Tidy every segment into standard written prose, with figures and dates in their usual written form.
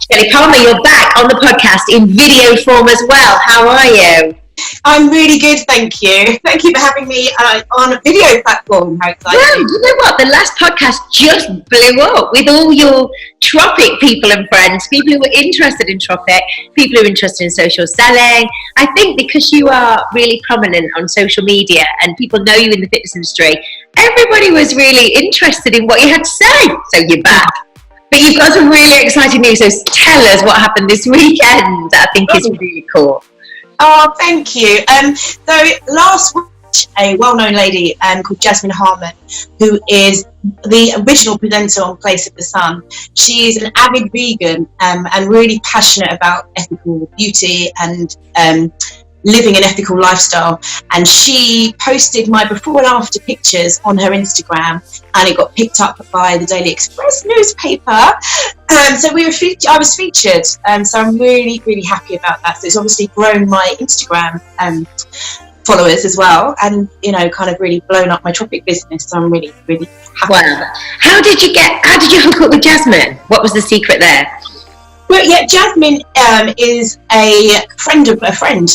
Shelly Palmer, you're back on the podcast in video form as well. How are you? I'm really good, thank you. Thank you for having me on a video platform. How exciting. Well, you know what? The last podcast just blew up with all your Tropic people and friends, people who were interested in Tropic, people who are interested in social selling. I think because you are really prominent on social media and people know you in the fitness industry, everybody was really interested in what you had to say. So you're back. But you've got some really exciting news, so tell us what happened this weekend. I think is really cool. Oh, thank you. So last week, a well-known lady called Jasmine Harmon, who is the original presenter on Place of the Sun. She is an avid vegan and really passionate about ethical beauty and living an ethical lifestyle. And she posted my before and after pictures on her Instagram, and it got picked up by the Daily Express newspaper. So I was featured. So I'm really, really happy about that. So it's obviously grown my Instagram followers as well, and kind of really blown up my Tropic business. So I'm really, really happy. Wow. How did you hook up with Jasmine? What was the secret there? Well, yeah, Jasmine is a friend of a friend.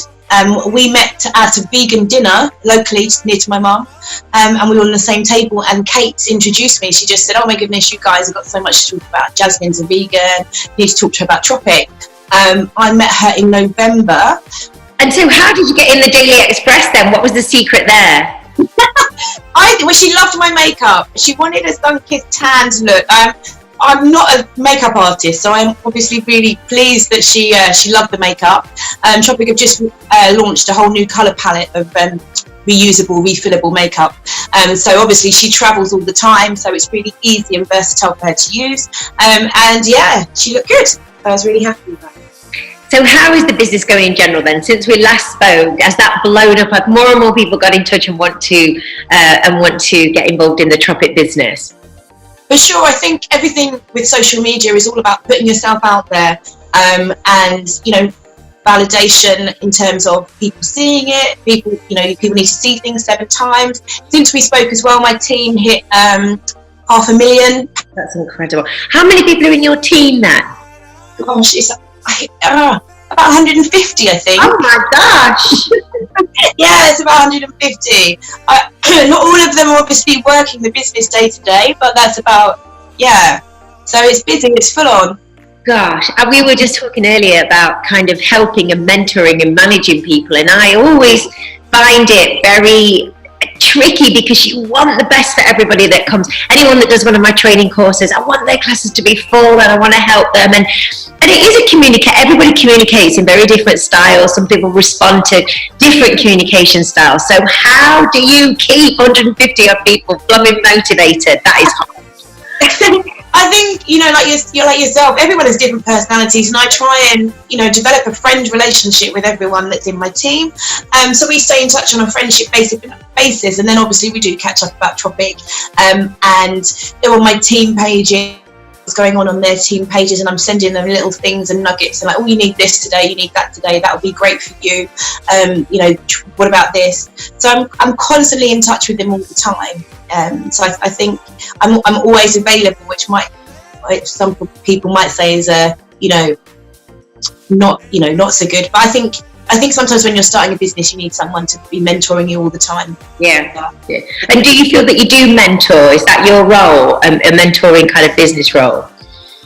We met at a vegan dinner locally near to my mum, and we were on the same table, and Kate introduced me. She just said, oh my goodness, you guys have got so much to talk about. Jasmine's a vegan, you need to talk to her about Tropic. I met her in November. And so how did you get in the Daily Express then? What was the secret there? She loved my makeup. She wanted a sun-kissed tanned look. I'm not a makeup artist, so I'm obviously really pleased that she loved the makeup. Tropic have just launched a whole new colour palette of reusable, refillable makeup. So obviously she travels all the time, so it's really easy and versatile for her to use. And yeah, she looked good. I was really happy with that. So how is the business going in general then? Since we last spoke, has that blown up? Have more and more people got in touch and want to get involved in the Tropic business? For sure, I think everything with social media is all about putting yourself out there, and validation in terms of people seeing it. People need to see things 7 times. Since we spoke as well, my team hit 500,000. That's incredible. How many people are in your team now? Gosh, it's about 150, I think. Oh my gosh! Yeah, it's about 150. Not all of them are obviously working the business day to day, but that's about, yeah. So it's busy, it's full on. Gosh, we were just talking earlier about kind of helping and mentoring and managing people, and I always find it very tricky because you want the best for everybody that comes. Anyone that does one of my training courses, I want their classes to be full and I want to help them, and it is a everybody communicates in very different styles. Some people respond to different communication styles. So how do you keep 150 of people blooming motivated? That is hard. I think, you're like yourself, everyone has different personalities, and I try and, develop a friend relationship with everyone that's in my team. So we stay in touch on a friendship basis, and then obviously we do catch up about Tropic, and they're on my team pages, what's going on their team pages, and I'm sending them little things and nuggets, and like, oh, you need this today, you need that today, that would be great for you, what about this? So I'm constantly in touch with them all the time. So I think I'm always available, which some people might say is not so good. But I think sometimes when you're starting a business, you need someone to be mentoring you all the time. Yeah. And do you feel that you do mentor? Is that your role, a mentoring kind of business role?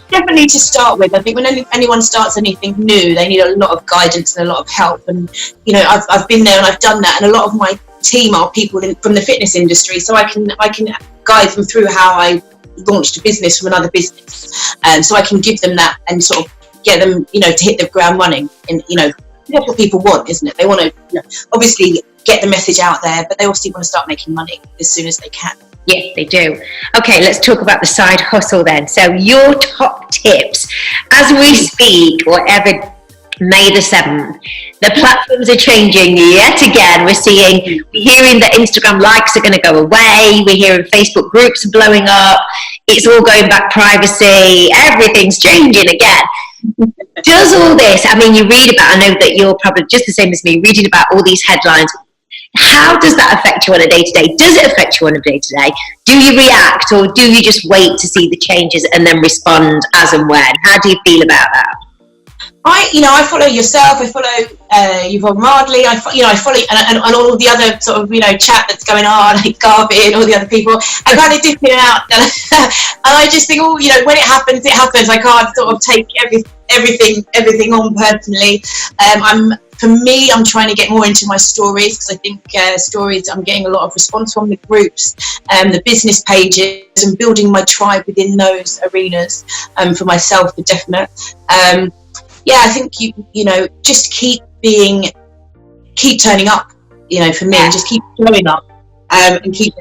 Definitely to start with. I think when anyone starts anything new, they need a lot of guidance and a lot of help. And I've been there and I've done that, and a lot of my team are people from the fitness industry, so I can guide them through how I launched a business from another business, so I can give them that and sort of get them to hit the ground running. And that's what people want, isn't it? They want to obviously get the message out there, but they also want to start making money as soon as they can. Yeah, they do. Okay, let's talk about the side hustle then. So your top tips as we speak, whatever, May the 7th. The platforms are changing yet again. We're hearing that Instagram likes are going to go away. We're hearing Facebook groups are blowing up. It's all going back privacy. Everything's changing again. Does all this, I mean, you read about, I know that you're probably just the same as me, reading about all these headlines. How does that affect you on a day-to-day? Does it affect you on a day-to-day? Do you react, or do you just wait to see the changes and then respond as and when? How do you feel about that? I follow yourself. I follow Yvonne Radley. I follow and all of the other sort of chat that's going on, like Garvey and all the other people. I kind of dip in and out, and I just think, when it happens, it happens. I can't sort of take everything on personally. I'm trying to get more into my stories, because I think stories, I'm getting a lot of response from the groups, the business pages, and building my tribe within those arenas for myself, for definite. I think just keep turning up, for me, and just keep showing up, and keep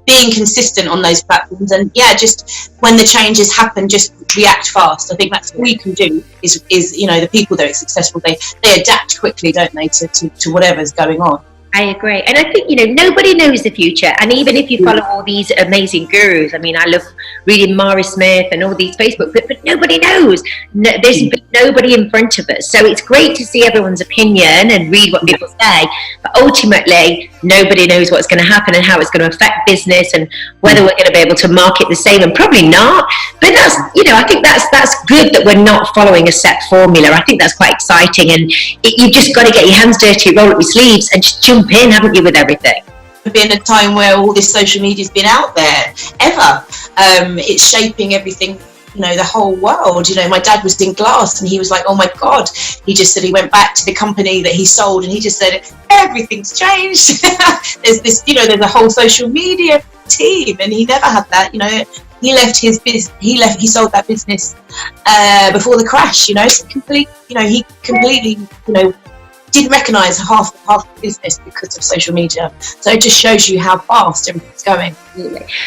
being consistent on those platforms, and just when the changes happen, just react fast. I think that's all you can do is the people that are successful, they adapt quickly, don't they, to whatever's going on. I agree. And I think, nobody knows the future. And even if you follow all these amazing gurus, I mean, I love reading Mari Smith and all these Facebook, but nobody knows. There's nobody in front of us. So it's great to see everyone's opinion and read what people say. But ultimately, nobody knows what's going to happen and how it's going to affect business, and whether we're going to be able to market the same, and probably not. But that's, I think that's good that we're not following a set formula. I think that's quite exciting. And you've just got to get your hands dirty, roll up your sleeves, and just jump in, haven't you, with everything? Been a time where all this social media's been out there ever. It's shaping everything, the whole world. My dad was in glass, and he was like, oh my God. He just said he went back to the company that he sold, and he just said, everything's changed. There's this, there's a whole social media team, and he never had that. He left his business. He sold that business before the crash. He completely didn't recognise half the business because of social media. So it just shows you how fast everything's going.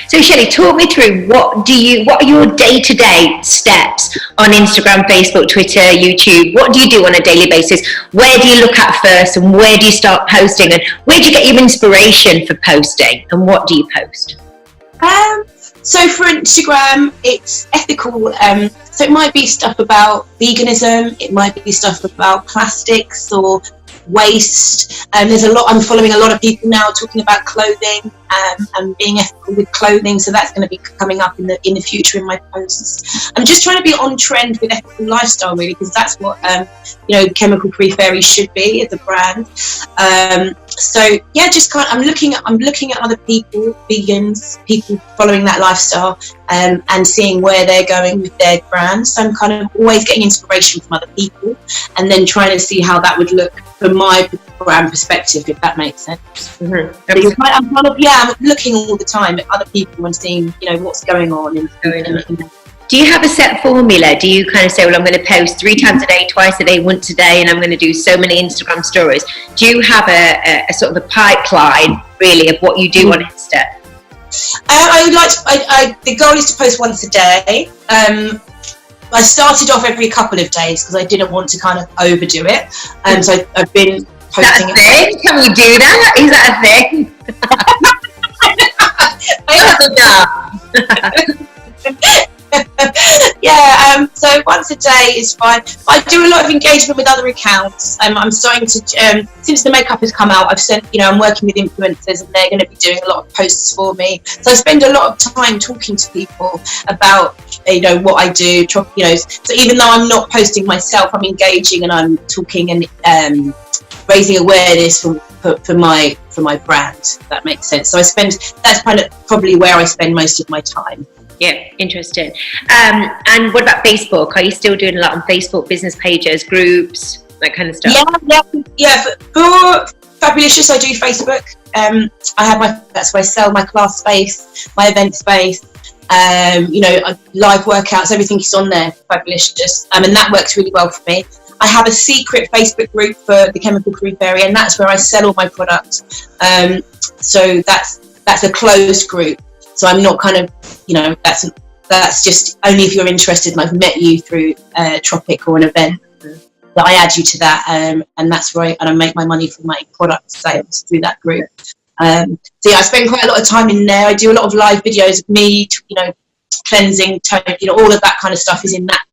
So Shelly, talk me through what are your day-to-day steps on Instagram, Facebook, Twitter, YouTube? What do you do on a daily basis? Where do you look at first, and where do you start posting, and where do you get your inspiration for posting, and what do you post? So for Instagram, it's ethical. So it might be stuff about veganism. It might be stuff about plastics or waste. There's a lot. I'm following a lot of people now talking about clothing and being ethical with clothing. So that's going to be coming up in the future in my posts. I'm just trying to be on trend with ethical lifestyle, really, because that's what Chemical Free Fairy should be as a brand. I'm looking at other people, vegans, people following that lifestyle, and seeing where they're going with their brands. So I'm kind of always getting inspiration from other people, and then trying to see how that would look from my brand perspective, if that makes sense. Mm-hmm. Because I'm looking all the time at other people and seeing what's going on. Do you have a set formula? Do you kind of say, well, I'm going to post 3 times a day, twice a day, once a day, and I'm going to do so many Instagram stories? Do you have a sort of a pipeline, really, of what you do on Insta? The goal is to post once a day. I started off every couple of days because I didn't want to kind of overdo it. So I've been posting. Is that a thing? Can we do that? Is that a thing? So once a day is fine. I do a lot of engagement with other accounts. I'm starting to, since the makeup has come out, I've sent, I'm working with influencers, and they're going to be doing a lot of posts for me. So I spend a lot of time talking to people about, what I do. So even though I'm not posting myself, I'm engaging and I'm talking and raising awareness for my brand. If that makes sense. So that's kind of probably where I spend most of my time. Yeah, interesting. And what about Facebook? Are you still doing a lot on Facebook, business pages, groups, that kind of stuff? Yeah. For Fabulicious, I do Facebook. That's where I sell my class space, my event space. Live workouts, everything is on there. Fabulicious, and that works really well for me. I have a secret Facebook group for the Chemical Free Fairy, and that's where I sell all my products. So that's a closed group. So I'm not kind of, that's just only if you're interested and I've met you through Tropic or an event that I add you to that, and that's where I make my money from my product sales through that group. I spend quite a lot of time in there. I do a lot of live videos of me, cleansing, tone, all of that kind of stuff is in that.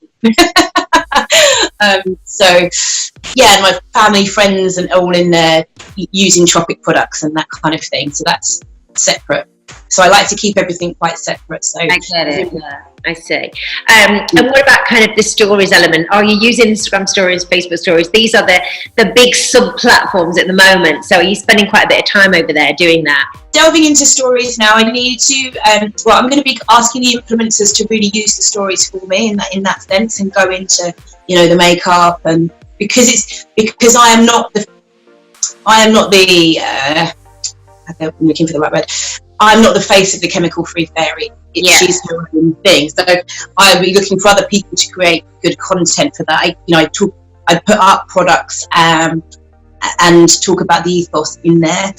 And my family, friends, and all in there using Tropic products and that kind of thing. So that's separate. So I like to keep everything quite separate. So I get it. Yeah, I see. And what about kind of the stories element? Are you using Instagram stories, Facebook stories? These are the big sub platforms at the moment. So are you spending quite a bit of time over there doing that? Delving into stories now, I need to. I'm going to be asking the implementers to really use the stories for me in that sense, and go into the makeup, and because I am not the. I'm looking for the right word. I'm not the face of the chemical-free fairy. She's her own thing. So I'll be looking for other people to create good content for that. I put up products and talk about the ethos in there,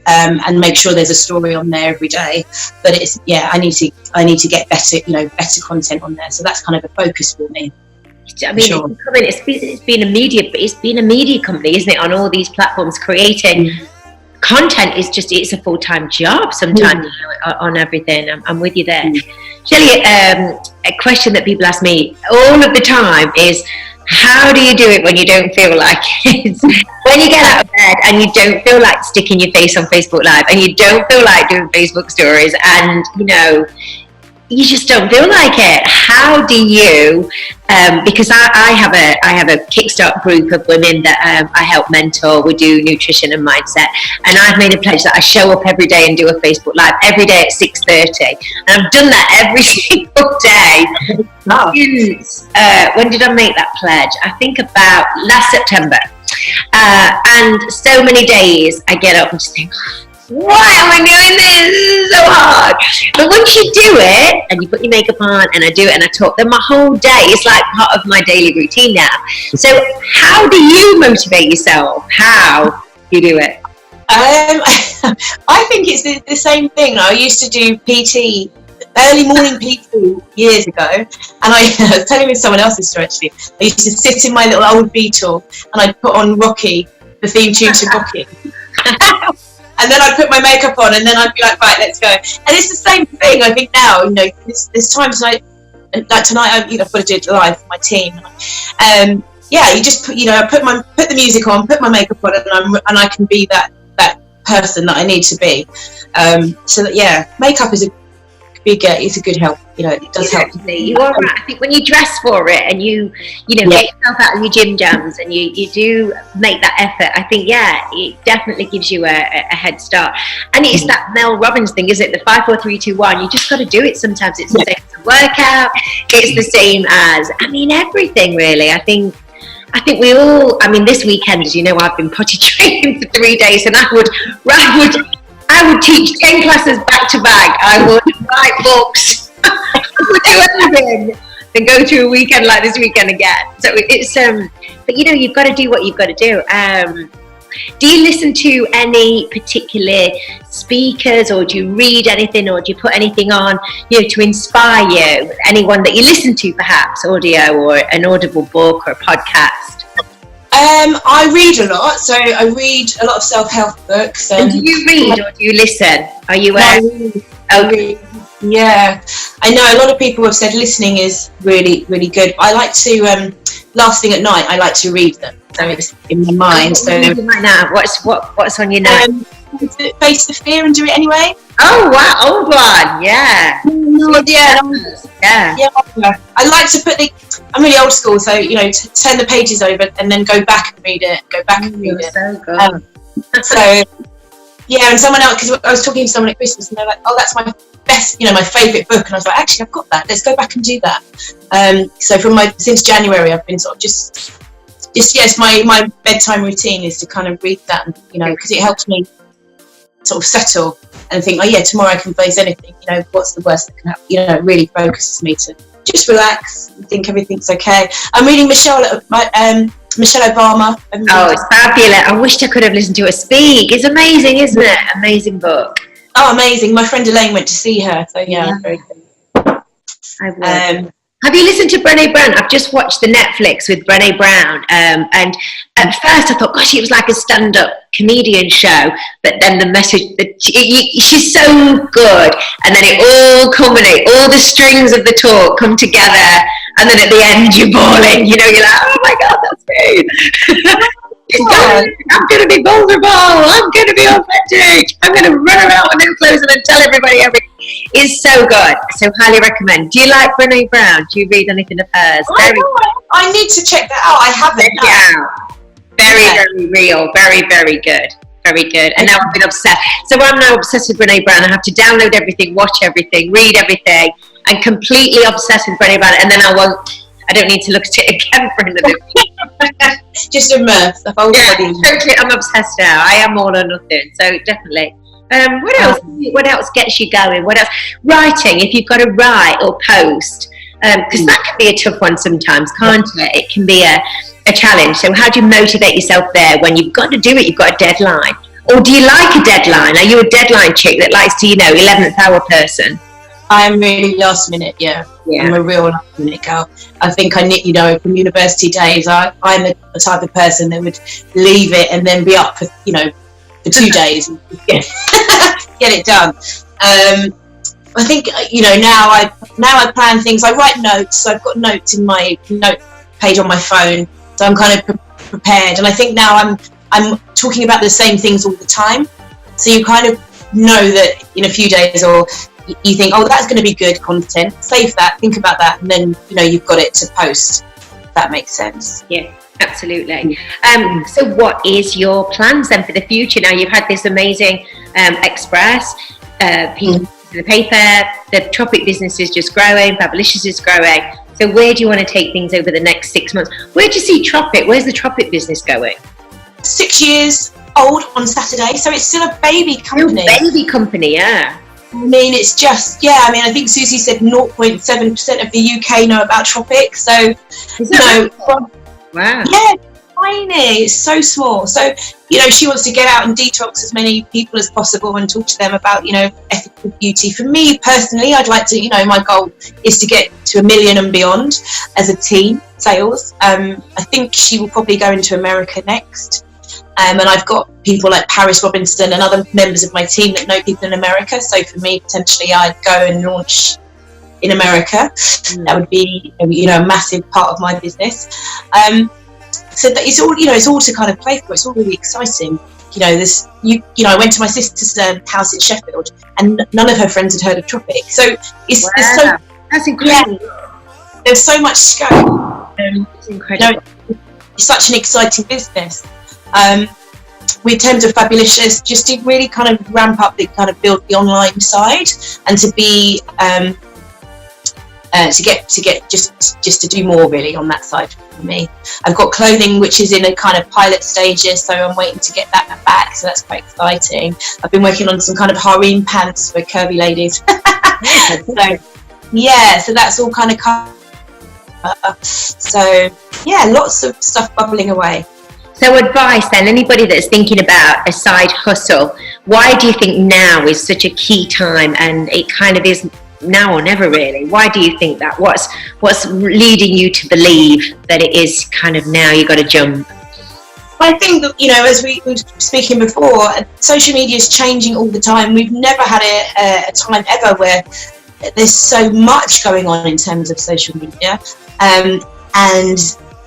and make sure there's a story on there every day. But I need to get better content on there. So that's kind of a focus for me. I mean, sure. It's been a media company, isn't it? On all these platforms, creating content it's a full-time job sometimes on everything. I'm with you there. Shelly, a question that people ask me all of the time is, how do you do it when you don't feel like it? When you get out of bed and you don't feel like sticking your face on Facebook Live, and you don't feel like doing Facebook stories, and you just don't feel like it. How do you? Because I have a Kickstart group of women that I help mentor. We do nutrition and mindset, and I've made a pledge that I show up every day and do a Facebook Live every day at 6:30, and I've done that every single day since when did I make that pledge? I think about last September, and so many days I get up and just think, why am I doing this? This is so hard. But once you do it and you put your makeup on and I do it and I talk, then my whole day is like part of my daily routine now. So how do you motivate yourself? How do you do it? I think it's the same thing. I used to do PT, early morning PT years ago, and I was telling someone else's story actually. I used to sit in my little old Beetle and I'd put on Rocky, the theme tune to Rocky. And then I'd put my makeup on, and then I'd be like, right, let's go. And it's the same thing, I think, now. There's times like tonight, I've got to do it live for my team. You just put, put the music on, put my makeup on, and I can be that person that I need to be. So that, makeup is it's a good help. It does help. You are right. I think when you dress for it and you get yourself out of your gym jams and you do make that effort, I think it definitely gives you a head start. And it's that Mel Robbins thing, is it? The 5, 4, 3, 2, 1. You just got to do it. Sometimes it's the same as a workout. It's the same as everything really. I think we all. I mean, this weekend, as you know, I've been potty training for 3 days, and I would teach 10 classes back to back. I would write books. I would do everything. Then go to a weekend like this weekend again. So it's but you've got to do what you've got to do. Do you listen to any particular speakers, or do you read anything, or do you put anything on, to inspire you? Anyone that you listen to, perhaps audio or an audible book or a podcast? I read a lot, so I read a lot of self-help books. And do you read or do you listen? Are you I read. Yeah, I know a lot of people have said listening is really, really good. I like to last thing at night. I like to read them, so it's in my mind. So right now, what's on your night? Face the fear and do it anyway. Oh wow, old one, yeah. Yeah. I like to I'm really old school, so turn the pages over and then go back and read it. So good. So and someone else, because I was talking to someone at Christmas, and they're like, "Oh, that's my best, my favourite book," and I was like, "Actually, I've got that. Let's go back and do that." So since January, I've been sort of just my bedtime routine is to kind of read that, because it helps me sort of settle and think, tomorrow I can face anything. What's the worst that can happen? It really focuses me to just relax and think everything's okay. I'm reading Michelle Obama. Oh, it's fabulous. I wished I could have listened to her speak. It's amazing, isn't it? Amazing book. Oh, amazing. My friend Elaine went to see her, so very good. I would. Have you listened to Brené Brown? I've just watched the Netflix with Brené Brown, and at first I thought, gosh, it was like a stand-up comedian show, but then the message, she's so good, and then it all culminates, all the strings of the talk come together, and then at the end you're bawling, you're like, oh my God, that's great. I'm going to be vulnerable. I'm going to be authentic. I'm going to run around with no clothes and tell everybody everything. It's so good. So highly recommend. Do you like Brené Brown? Do you read anything of hers? I need to check that out. I haven't. Yeah. Very real. Very, very good. Very good. And now I've been obsessed. So I'm now obsessed with Brené Brown. I have to download everything, watch everything, read everything. I'm completely obsessed with Brené Brown. And then I don't need to look at it again for another week. Just immerse the whole body. Totally. I'm obsessed now. I am all or nothing. So definitely. What else? What else gets you going? What else? Writing. If you've got to write or post, because that can be a tough one sometimes, can't it? It can be a challenge. So how do you motivate yourself there when you've got to do it? You've got a deadline. Or do you like a deadline? Are you a deadline chick that likes to, 11th hour person? I'm really last minute, yeah. I'm a real last minute girl. I think from university days, I'm the type of person that would leave it and then be up for 2 days and get it done. I think now I plan things. I write notes. So I've got notes in my note page on my phone, so I'm kind of prepared. And I think now I'm talking about the same things all the time, so you kind of know that in a few days, or you think, oh, that's going to be good content, save that, think about that, and then you've got it to post, if that makes sense. Yeah, absolutely. So what is your plans then for the future? Now you've had this amazing Express piece of the paper, the Tropic business is just growing, Fabulicious is growing. So where do you want to take things over the next 6 months? Where do you see Tropic? Where's the Tropic business going? 6 years old on Saturday, so it's still a baby company. Yeah. I mean, it's just, I think Susie said 0.7% of the UK know about Tropic. So, wow. Yeah, tiny. It's so small. So, she wants to get out and detox as many people as possible and talk to them about, ethical beauty. For me personally, I'd like to, my goal is to get to 1 million and beyond as a team, sales. I think she will probably go into America next. And I've got people like Paris Robinson and other members of my team that know people in America. So for me, potentially, I'd go and launch in America. That would be, a massive part of my business. So that it's all, it's all to kind of play for. It's all really exciting. I went to my sister's house in Sheffield, and none of her friends had heard of Tropic. So that's incredible. Yeah, there's so much scope. It's incredible. It's such an exciting business. In terms of Fabulicious, just to really kind of ramp up build the online side, and to be to do more really on that side for me. I've got clothing which is in a kind of pilot stages, so I'm waiting to get that back, so that's quite exciting. I've been working on some kind of harem pants for curvy ladies. So that's all kind of lots of stuff bubbling away. So advice then, anybody that's thinking about a side hustle, why do you think now is such a key time, and it kind of is now or never really? Why do you think that? What's leading you to believe that it is kind of now you got to jump? I think that, as we were speaking before, social media is changing all the time. We've never had a time ever where there's so much going on in terms of social media.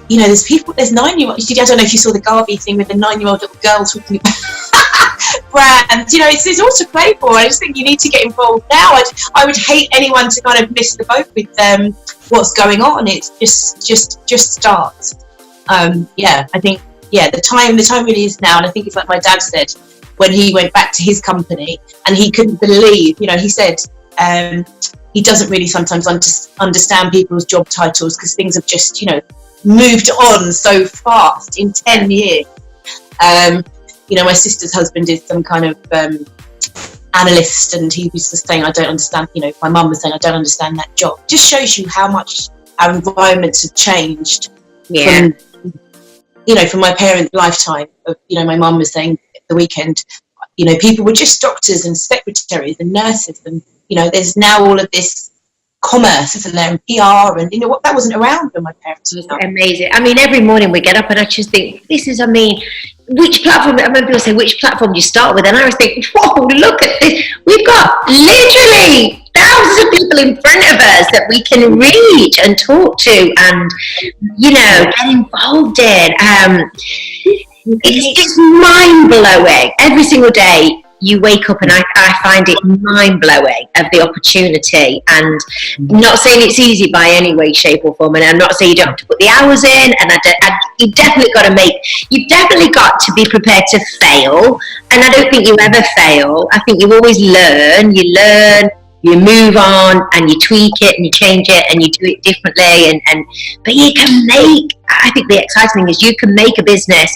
There's 9-year-olds. I don't know if you saw the Garvey thing with the 9-year-old little girl talking about brands. It's all to play for. I just think you need to get involved now. I would hate anyone to kind of miss the boat with what's going on. It's just starts. I think the time really is now, and I think it's like my dad said when he went back to his company and he couldn't believe. He said he doesn't really sometimes understand people's job titles because things have just moved on so fast in 10 years. My sister's husband is some kind of analyst, and he was just saying, I don't understand, my mum was saying, I don't understand that job. Just shows you how much our environments have changed from my parents' lifetime. My mum was saying at the weekend, people were just doctors and secretaries and nurses, and there's now all of this commerce, isn't there, and PR, and that wasn't around when my parents were young. Amazing. I mean, every morning we get up and I just think, which platform, I remember people say, which platform do you start with? And I always think, whoa, look at this. We've got literally thousands of people in front of us that we can reach and talk to and, get involved in. It's just mind-blowing. Every single day you wake up and I find it mind-blowing of the opportunity, and I'm not saying it's easy by any way, shape or form, and I'm not saying you don't have to put the hours in, and you've definitely got to be prepared to fail, and I don't think you ever fail. I think you always learn, you move on and you tweak it and you change it and you do it differently, but you can I think the exciting thing is you can make a business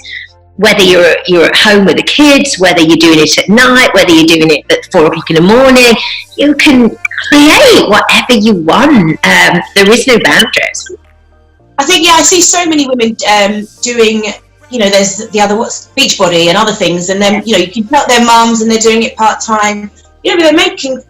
whether you're at home with the kids, whether you're doing it at night, whether you're doing it at 4 o'clock in the morning. You can create whatever you want. There is no boundaries. I think, I see so many women doing, there's the other, Beachbody and other things, and then, you can tell they're mums and they're doing it part-time, but they're making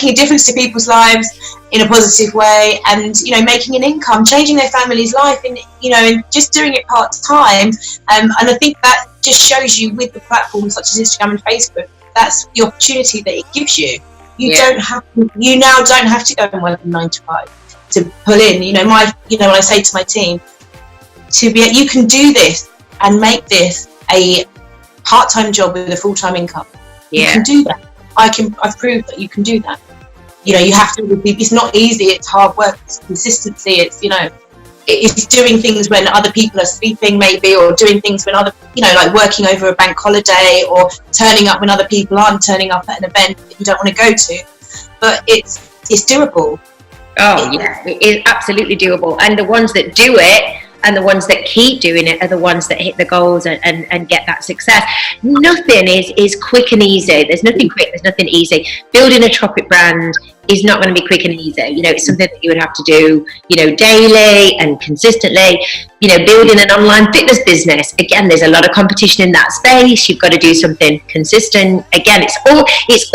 a difference to people's lives in a positive way, and making an income, changing their family's life, and and just doing it part-time, and I think that just shows you with the platforms such as Instagram and Facebook, that's the opportunity that it gives you. You now don't have to go and work 9 to 5 to pull in. When I say to my team, you can do this and make this a part-time job with a full-time income. You can do that. I've proved that you can do that. You have to, it's not easy, it's hard work, it's consistency, it's doing things when other people are sleeping maybe, or doing things when other, like working over a bank holiday, or turning up when other people aren't turning up at an event that you don't want to go to. But it's doable. Oh yeah, it is absolutely doable. And the ones that do it and the ones that keep doing it are the ones that hit the goals and get that success. Nothing is quick and easy. There's nothing quick, there's nothing easy. Building a Tropic brand is not going to be quick and easy. It's something that you would have to do, daily and consistently. Building an online fitness business, again, there's a lot of competition in that space. You've got to do something consistent. Again, it's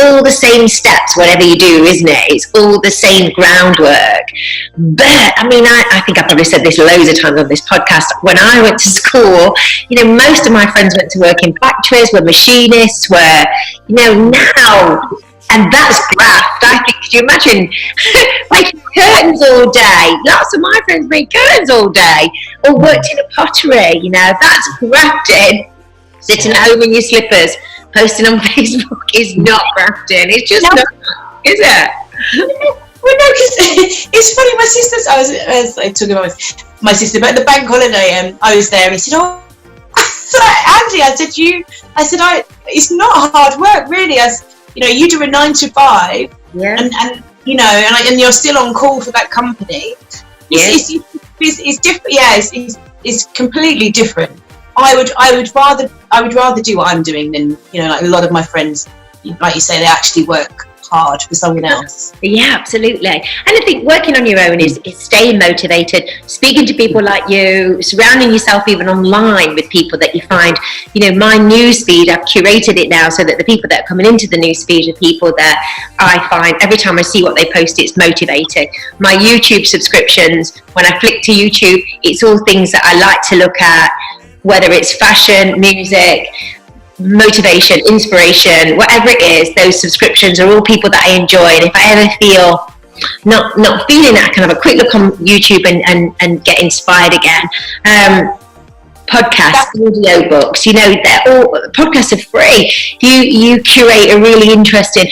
all the same steps, whatever you do, isn't it? It's all the same groundwork. But I think I probably said this loads of times on this podcast. When I went to school, most of my friends went to work in factories, were machinists, now. And that's graft. I think, could you imagine making curtains all day? Lots of my friends made curtains all day, or worked in a pottery. That's grafting. Sitting at home in your slippers, posting on Facebook is not grafting. It's just not, is it? Well, no, because it's funny. My sister's. I talking about my sister, but at the bank holiday, I was there, and he said, "Oh, Andy," I said, it's not hard work, really. You do a 9 to 5, and you're still on call for that company. It's different. It's completely different. I would rather do what I'm doing than like a lot of my friends, like you say, they actually work hard for someone else. Yeah, absolutely. And I think working on your own is staying motivated, speaking to people like you, surrounding yourself even online with people that you find, my newsfeed, I've curated it now so that the people that are coming into the newsfeed are people that I find every time I see what they post, it's motivating. My YouTube subscriptions, when I flick to YouTube, it's all things that I like to look at, whether it's fashion, music, motivation, inspiration, whatever it is. Those subscriptions are all people that I enjoy, and if I ever feel not feeling that, I can have a quick look on YouTube and get inspired again. Podcasts, audio books, they're all, podcasts are free. You curate a really interesting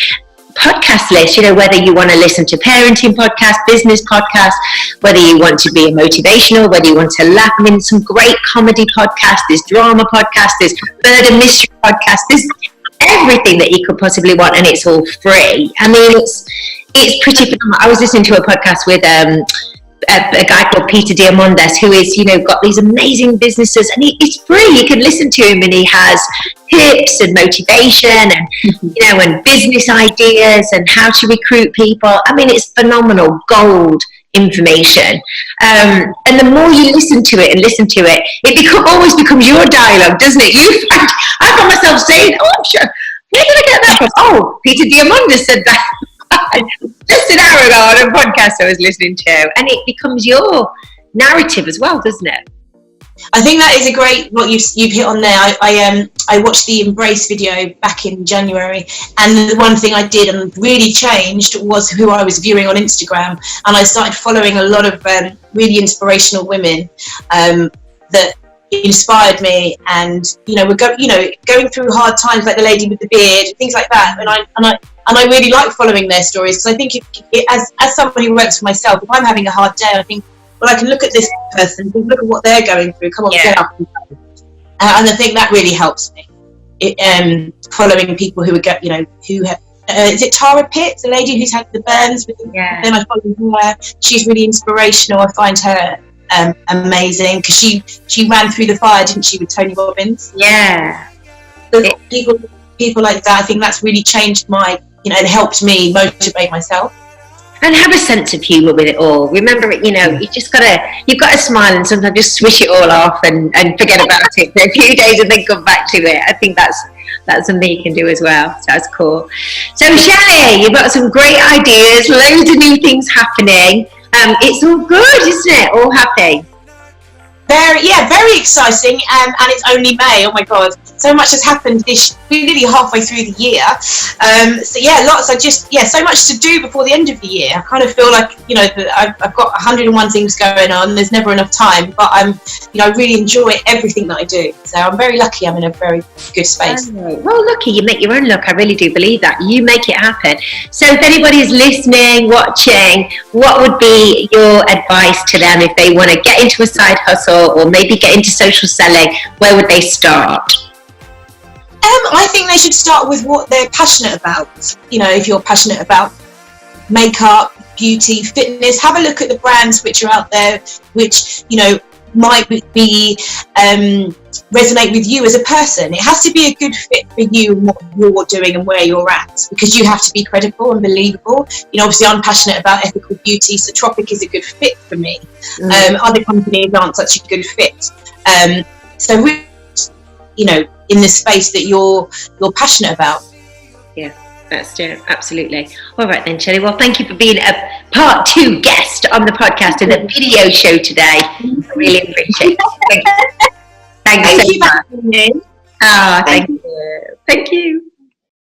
podcast list, whether you want to listen to parenting podcasts, business podcasts, whether you want to be a motivational, whether you want to laugh. Some great comedy podcasts, there's drama podcasts, there's murder mystery podcasts, there's everything that you could possibly want, and it's all free. It's pretty phenomenal. I was listening to a podcast with a guy called Peter Diamandis, who is, got these amazing businesses, and it's free. You can listen to him, and he has tips and motivation and, and business ideas and how to recruit people. It's phenomenal gold information. And the more you listen to it, it always becomes your dialogue, doesn't it? I found myself saying, I'm sure, where did I get that from? Oh, Peter Diamandis said that. Just an hour ago on a podcast I was listening to, and it becomes your narrative as well, doesn't it? I think that is a great, what you've hit on there. I watched the Embrace video back in January, and the one thing I did and really changed was who I was viewing on Instagram, and I started following a lot of really inspirational women that inspired me, and we're going through hard times, like the lady with the beard, things like that, and I really like following their stories, because I think as somebody who works for myself, if I'm having a hard day, I think, well, I can look at this person, look at what they're going through. Come on, get up. And I think that really helps me. Following people who who have. Is it Tara Pitts, the lady who's had the burns? Then I follow her. She's really inspirational. I find her amazing, because she ran through the fire, didn't she, with Tony Robbins? Yeah. So people like that. I think that's really changed my, and helped me motivate myself. And have a sense of humour with it all. Remember, you've got to smile and sometimes just swish it all off and forget about it for a few days and then come back to it. I think that's something you can do as well. So that's cool. So Shelley, you've got some great ideas, loads of new things happening. It's all good, isn't it? All happy. Very exciting, and it's only May. Oh my God, so much has happened we're nearly halfway through the year. So much to do before the end of the year. I kind of feel like, I've got 101 things going on. There's never enough time, but I really enjoy everything that I do. So I'm very lucky. I'm in a very good space. Well, lucky, you make your own luck. I really do believe that. You make it happen. So if anybody's listening, watching, what would be your advice to them if they want to get into a side hustle, or maybe get into social selling? Where would they start? I think they should start with what they're passionate about. If you're passionate about makeup, beauty, fitness, have a look at the brands which are out there, which might be resonate with you as a person. It has to be a good fit for you and what you're doing and where you're at, because you have to be credible and believable. Obviously I'm passionate about ethical beauty, so Tropic is a good fit for me. Other companies aren't such a good fit. So really, in the space that you're passionate about. Yeah, that's it. Absolutely. All right then, Shelley. Well, thank you for being a part 2 guest on the podcast and the video show today. I really appreciate it. Thank you so much. Thank you. Thank you. Thank you.